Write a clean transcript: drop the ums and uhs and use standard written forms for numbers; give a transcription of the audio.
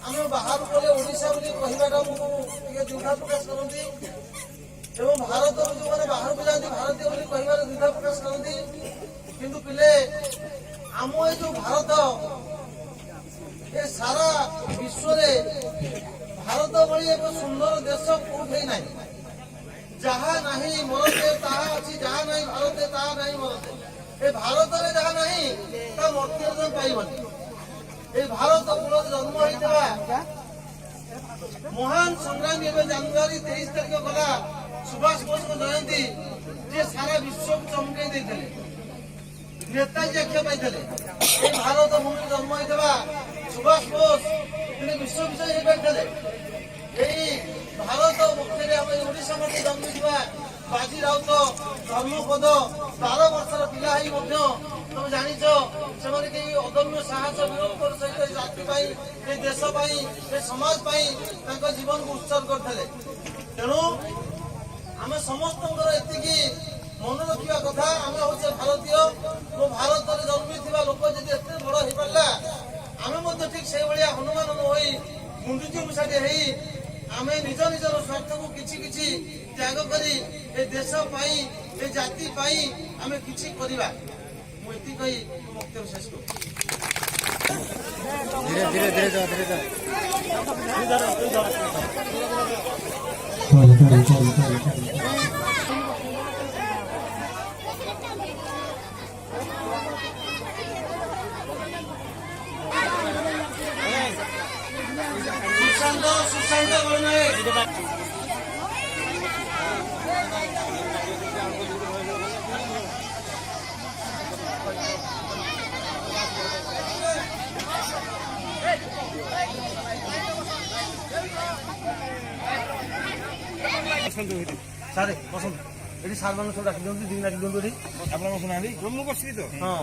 आम बाहर गले ओडिशा बोली कहवाटा मुझे द्विधा प्रकाश करती भारत जो मैंने बाहर को जाती भारतीय बोली कहबार द्विधा प्रकाश करती किंतु पिले आम ये जो भारत ये सारा विश्व भारत भली एक सुंदर देश कौटे ना जहा नहीं मरते ताहा अच्छी जहा नहीं भारते ताहा नहीं मरते ये भारत में जहा नहीं ता मर्त्यर्जन पाइबनी ये भारत कूल जन्म होता महान संग्रामी जनवरी 23 तारीख गला सुभाष बोस को जयंती जे सारा विश्व को चमकई देते नेताजी आख्या पाई भारत भूमि जन्म होता सुभाष बोस विश्व विजय हो पारे भारत मुख्य ओडिशा मध्य जन्मी बाजी राउत धर्मपद 12 वर्षर पिला तुम जाच से अदम्य साहस वीर सहित जाति देश समाज जीवन को उत्सर्ग करते तेणु आम समस्त एति मन रखा कथा आम हूँ भारतीय भारत में जन्मी लोक जी एत बड़ हो पारा आम ठीक से भाया हनुमान न गुंडुची मुसाटे आम निज निजर स्वार्थ को किछि किछि त्याग करी ए देश पाई ए जाति पाई आम किछि करिबा मुति कही वक्तव्य शेष करू धीरे धीरे धीरे जा सुशांत सारे बसंत ये सार मान सब डाक दिखाई दिन डाक दिखाई आप बसुना मुझे बस तो हाँ